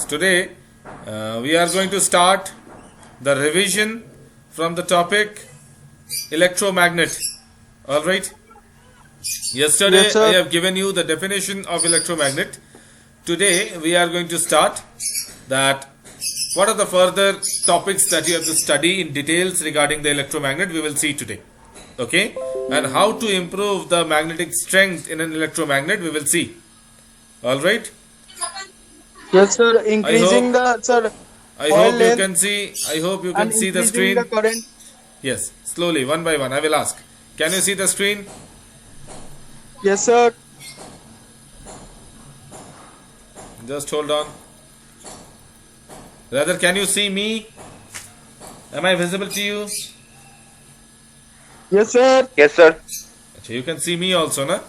Today we are going to start the revision from the topic electromagnet. Alright. Yesterday Yes, sir. I have given you the definition of electromagnet. Today we are going to start that what are the further topics that you have to study in details regarding the electromagnet we will see today. Okay. And how to improve the magnetic strength in an electromagnet we will see. Alright. Yes, sir. Increasing the sir. I Oil hope you length can see. I hope you can and see the increasing screen. the current. Yes, slowly, one by one. I will ask. Can you see the screen? Yes, sir. Just hold on. Rather, can you see me? Am I visible to you? Yes, sir. Yes, sir. Okay, you can see me also, na?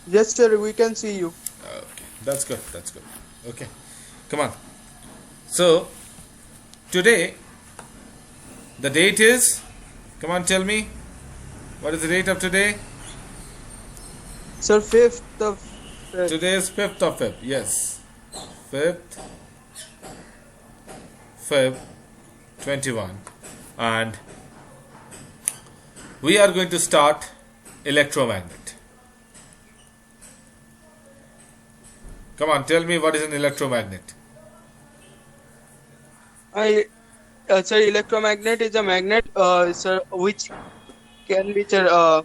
Yes, sir. We can see you. Okay, that's good. That's good. Okay, come on. So, today, the date is. Come on, tell me. What is the date of today? Sir, 5th of Today is 5th of Feb. Yes. 5th Feb 21. And we are going to start electromagnet. Come on, tell me what is an electromagnet. sir, electromagnet is a magnet, sir, which can be, sir,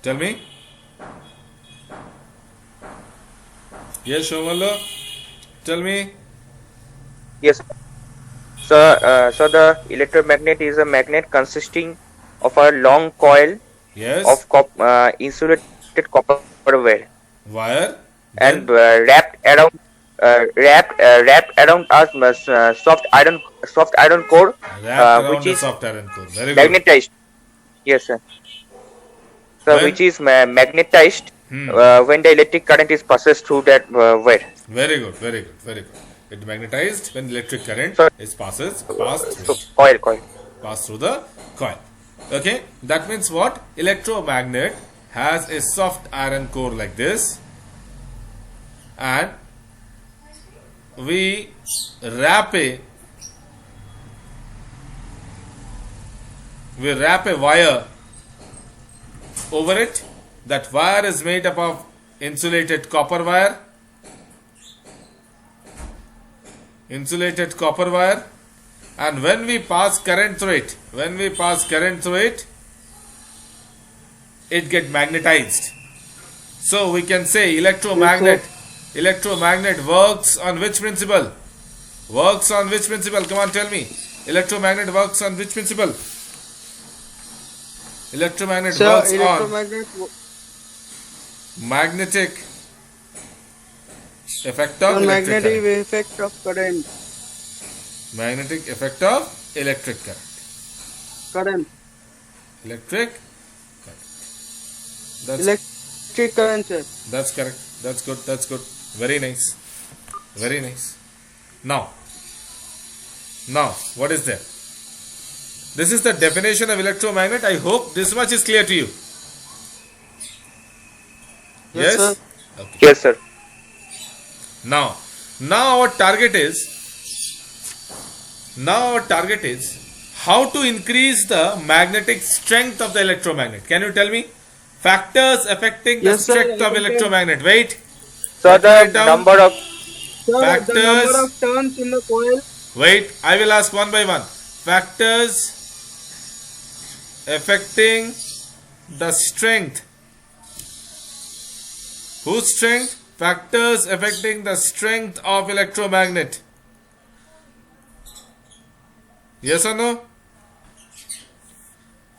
Tell me. Yes, Shomallo. Tell me. Yes. So the electromagnet is a magnet consisting of a long coil Yes. of insulated copper wire Wire. and Then wrapped around a soft iron core, wrapped around which the is soft iron core. Very good. magnetized. Yes, sir. So When- which is magnetized Hmm. when the electric current is passed through that wire. Very good. Very good. Very good. It magnetized when electric current Sir. is passed through So it. coil. Pass through the coil. Okay, that means what? Electromagnet has a soft iron core like this, and we wrap a wire over it. That wire is made up of insulated copper wire. And when we pass current through it, it get magnetized. So we can say electromagnet works on which principle? Come on, tell me. Electromagnet works on which principle? Electromagnet sir, works on electromagnet. magnetic effect of electric Magnetic current. effect of current. Magnetic effect of electric current. Electric current. Electric current, sir. That's correct. That's good. Very nice. Now, what is there? This is the definition of electromagnet. I hope this much is clear to you. Yes, sir. Okay. Yes, sir. Now our target is how to increase the magnetic strength of the electromagnet. Can you tell me factors affecting the Yes, sir, strength I of can tell. electromagnet? Wait. So Let me the write down. number of Sir, Factors. the number of turns in the coil. Wait, I will ask one by one. Factors affecting the strength. Whose strength? Factors affecting the strength of electromagnet. Yes or no?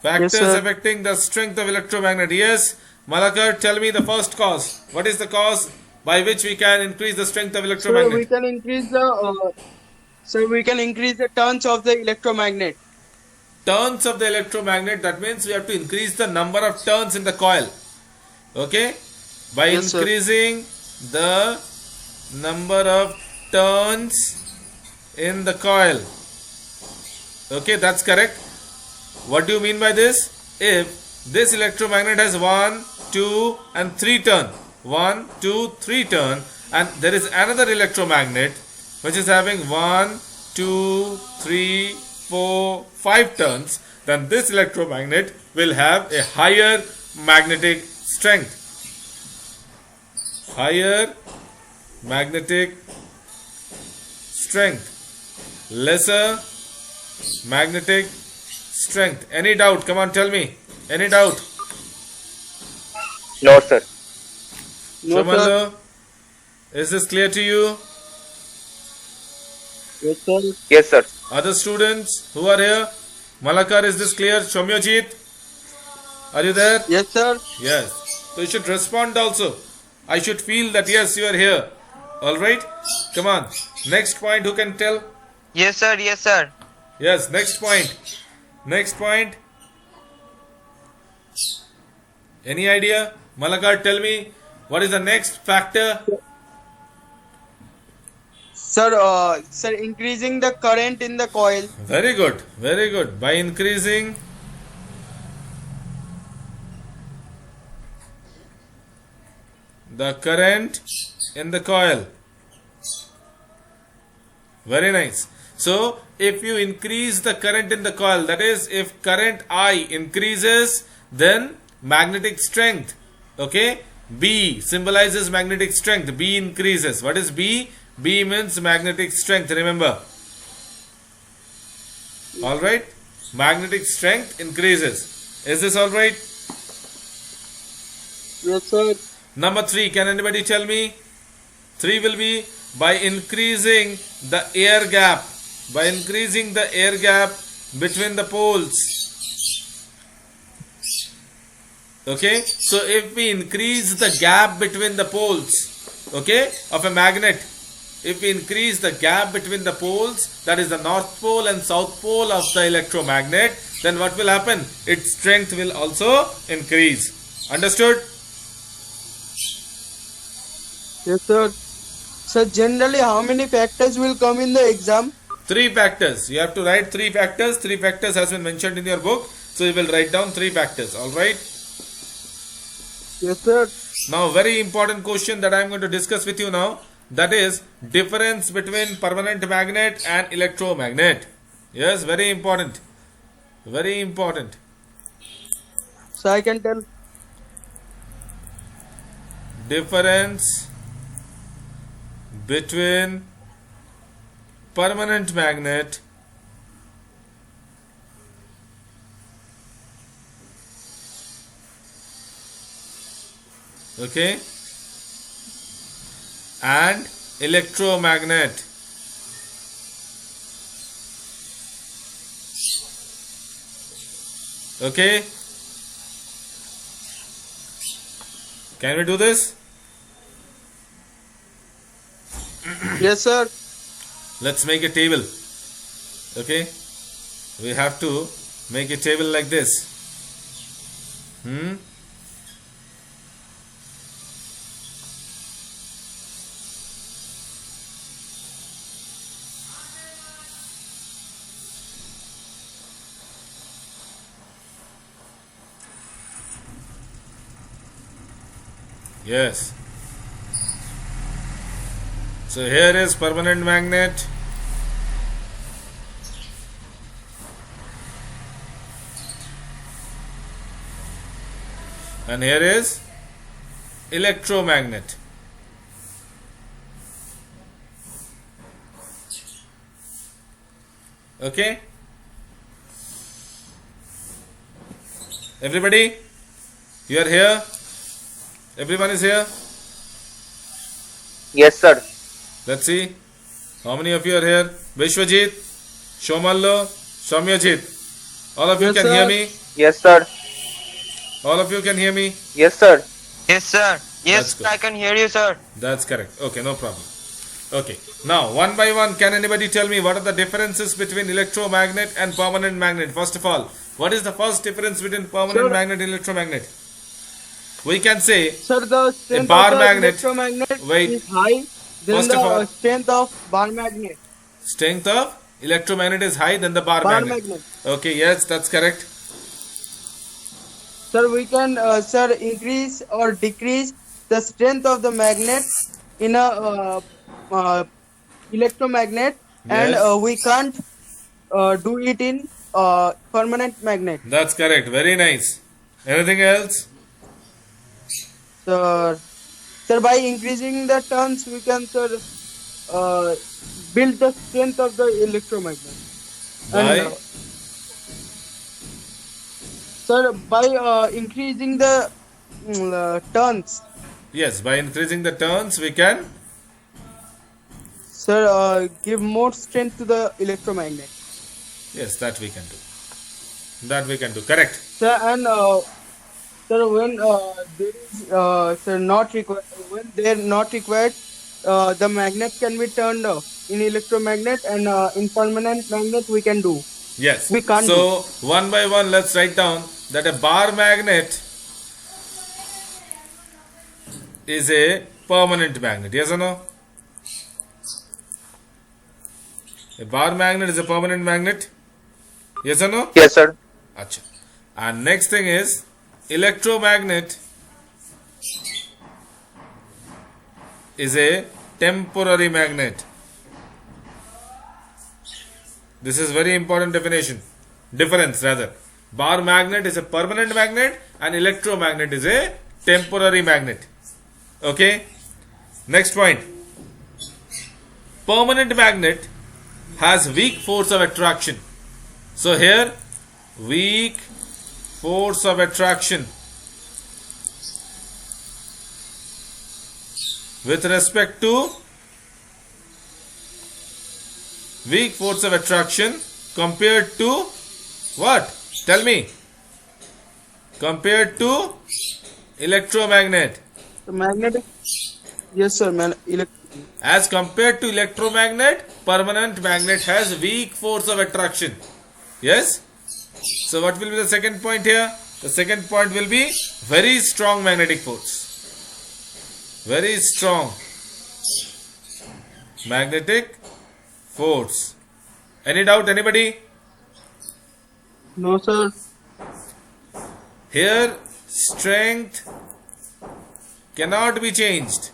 Factors sir. affecting the strength of electromagnet. Yes. Malakar, tell me the first cause. What is the cause by which we can increase the strength of So we electromagnet? can increase the turns of the electromagnet. Turns of the electromagnet, that means we have to increase the number of turns in the coil. Okay, by Yes, sir. increasing the number of turns in the coil. Okay, that's correct. What do you mean by this? If this electromagnet has 1, 2, and 3 turn. 1, 2, 3 turn. And there is another electromagnet which is having 1, 2, 3, 4, 5 turns. Then this electromagnet will have a higher magnetic strength. Higher magnetic strength. Lesser magnetic strength. Any doubt? Come on, tell me. Any doubt? No, sir. No, sir. Shomallo, is this clear to you? Yes, sir. Yes, sir. Other students who are here? Malakar, is this clear? Shomyojit, are you there? Yes, sir. Yes. So you should respond also. I should feel that yes, you are here. Alright? Come on. Next point, who can tell? Yes, sir. Yes, sir. Yes, next point. Next point. Any idea? Malakar, tell me what is the next factor? Sir, increasing the current in the coil. Very good. Very good. By increasing the current in the coil. Very nice. So, if you increase the current in the coil, that is, if current I increases, then magnetic strength, okay, B symbolizes magnetic strength. B increases. What is B? B means magnetic strength, remember. Alright? Magnetic strength increases. Is this alright? Yes, sir. Number 3, can anybody tell me? 3 will be by increasing the air gap. By increasing the air gap between the poles. Okay? So if we increase the gap between the poles, okay, of a magnet, if we increase the gap between the poles, that is the north pole and south pole of the electromagnet, then what will happen? Its strength will also increase. Understood? Yes, sir. Sir, generally, how many factors will come in the exam? 3 factors. You have to write 3 factors. 3 factors has been mentioned in your book. So you will write down 3 factors. Alright? Yes, sir. Now, very important question that I am going to discuss with you now. That is difference between permanent magnet and electromagnet. Yes, very important. Very important. So I can tell. Difference between permanent magnet okay and electromagnet. Okay, can we do this? Yes, sir. Let's make a table. Okay, we have to make a table like this. Yes. So here is permanent magnet. And here is electromagnet. Okay? Everybody? You are here? Everyone is here? Yes, sir. Let's see. How many of you are here? Vishwajit, Shomallo, Soumyajit. All of you Yes, can sir. hear me? Yes, sir. All of you can hear me? Yes, sir. Yes, sir. That's Yes, good. I can hear you, sir. That's correct. Okay, no problem. Okay. Now, one by one, can anybody tell me what are the differences between electromagnet and permanent magnet? First of all, what is the first difference between permanent Sir. magnet and electromagnet? We can say Sir, the strength bar of the magnet- electromagnet Wait. is high than First the of all- strength of bar magnet. strength of electromagnet is high than the bar Bar magnet. magnet. Okay, yes, that's correct. Sir, we can sir increase or decrease the strength of the magnet in a electromagnet, and Yes. we can't do it in permanent magnet. That's correct. Very nice. Anything else? Sir, sir, by increasing the turns, we can sir build the strength of the electromagnet. And, By? sir, by increasing the turns, Yes, by increasing the turns, we can. sir, give more strength to the electromagnet. Yes, that we can do. That we can do. Correct. Sir, and sir, when there is sir not required, when they are not required, the magnet can be turned off in electromagnet, and in permanent magnet we can do. Yes. We can't So, one by one, let's write down that a bar magnet is a permanent magnet. Yes or no? A bar magnet is a permanent magnet. Yes or no? Yes, sir. Acha. And next thing is electromagnet is a temporary magnet. This is very important difference rather. Bar magnet is a permanent magnet and electromagnet is a temporary magnet. Okay. Next point. Permanent magnet has weak force of attraction. So here, weak force of attraction with respect to weak force of attraction compared to what? Tell me. Compared to electromagnet. The magnetic, yes sir, As compared to electromagnet, permanent magnet has weak force of attraction. Yes? So what will be the second point here? The second point will be very strong magnetic force. Very strong magnetic force. Any doubt, anybody? no sir. Here, strength cannot be changed.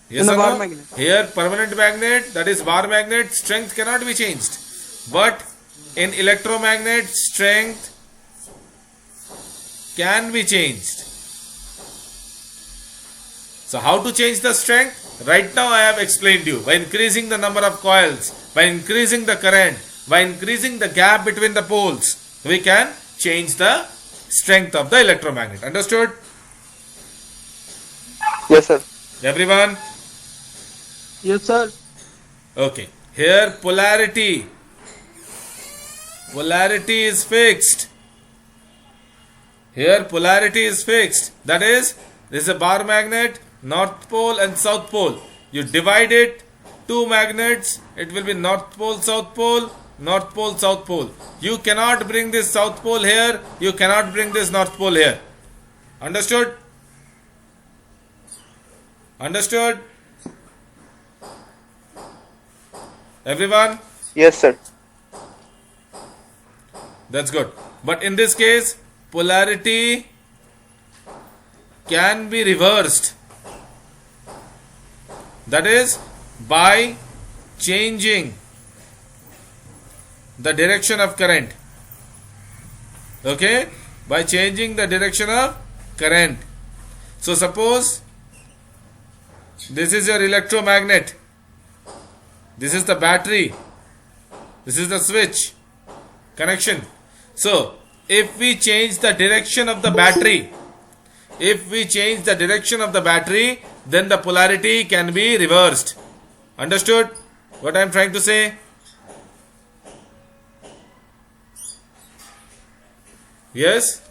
Yes In the or bar no? magnet. Here, permanent magnet, that is bar magnet, strength cannot be changed. But in electromagnet, strength can be changed. So, how to change the strength? Right now, I have explained you. By increasing the number of coils, by increasing the current, by increasing the gap between the poles, we can change the strength of the electromagnet. Understood? Yes, sir. Everyone? Yes sir. Okay. Here polarity. Polarity is fixed. Here polarity is fixed. That is, this is a bar magnet, north pole and south pole. You divide it, two magnets, it will be north pole, south pole, north pole, south pole. You cannot bring this south pole here, you cannot bring this north pole here. Understood? Understood? Everyone? Yes, sir. That's good. But in this case, polarity can be reversed. That is, by changing the direction of current. Okay? By changing the direction of current. So suppose this is your electromagnet. This is the battery. This is the switch connection. So, if we change the direction of the battery, then the polarity can be reversed. Understood what I am trying to say? Yes?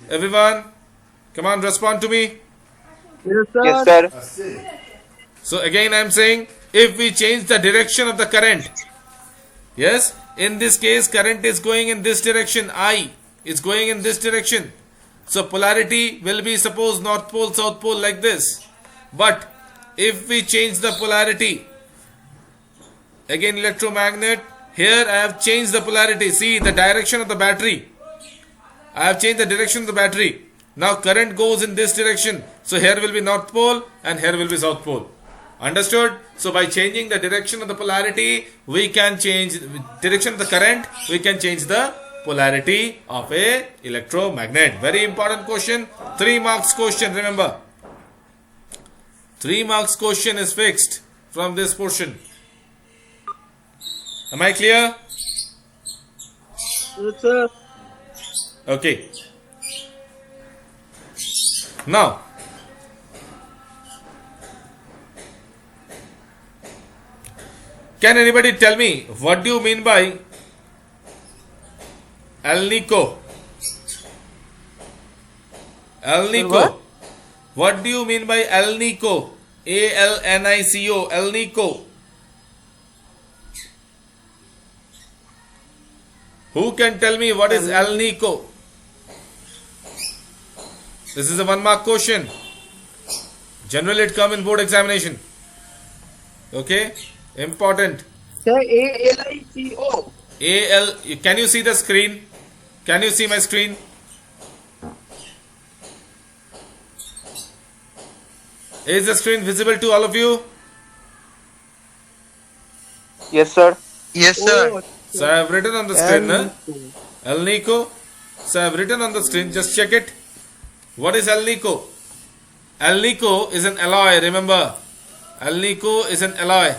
Everyone? Come on, respond to me. Yes sir. Yes, sir. So again I am saying, if we change the direction of the current, yes, in this case current is going in this direction, I is going in this direction. So polarity will be suppose north pole, south pole like this. But if we change the polarity, again electromagnet, Here I have changed the polarity. See the direction of the battery. I have changed the direction of the battery. Now current goes in this direction. So here will be North Pole and here will be South Pole. Understood? So by changing the direction of the polarity, we can change direction of the current. We can change the polarity of a electromagnet. Very important question. 3 marks question. Remember, 3 marks question is fixed from this portion. Am I clear? Yes, sir. Okay. Now, can anybody tell me what do you mean by Alnico? Alnico. What? What do you mean by Alnico? Alnico. Alnico. Who can tell me what is Alnico? This is a 1 mark question. Generally it come in board examination. Okay? Important. Sir, ALICO. Can you see the screen? Can you see my screen? Is the screen visible to all of you? Yes, sir. Yes, sir. Oh, So I have written on the screen. Alnico. Alnico. So I have written on the screen. Just check it. What is Alnico? Alnico is an alloy. Remember, Alnico is an alloy.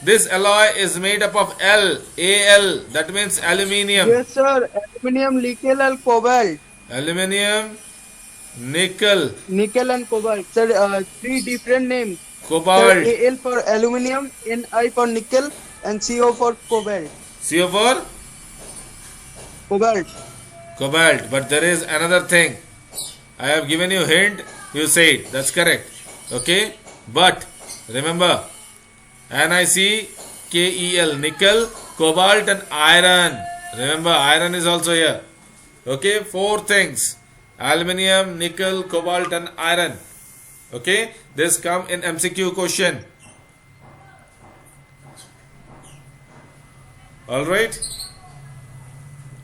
This alloy is made up of Al. That means aluminium. Yes, sir. Aluminium, nickel, and cobalt. Aluminium, nickel, Nickel and cobalt. Sir, 3 different names. Sir, cobalt. Al for aluminium, Ni for nickel, and Co for cobalt. CO4, Cobalt. cobalt. But there is another thing. I have given you hint. You say it. That's correct. Okay. But remember, NiCkel, nickel, cobalt, and iron. Remember, iron is also here. Okay. 4 things: aluminium, nickel, cobalt, and iron. Okay. This come in MCQ question. All right.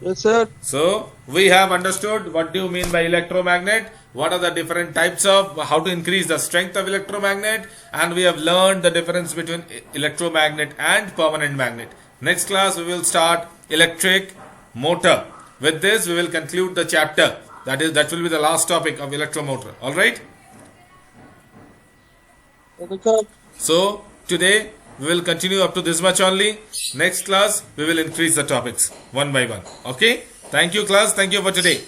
Yes, sir. So we have understood what do you mean by electromagnet, what are the different types of, how to increase the strength of electromagnet, and we have learned the difference between electromagnet and permanent magnet. Next class we will start electric motor. With this we will conclude the chapter. That will be the last topic of electromotor. All right. Okay, sir. So today we will continue up to this much only. Next class we will increase the topics one by one. Okay. Thank you class. Thank you for today.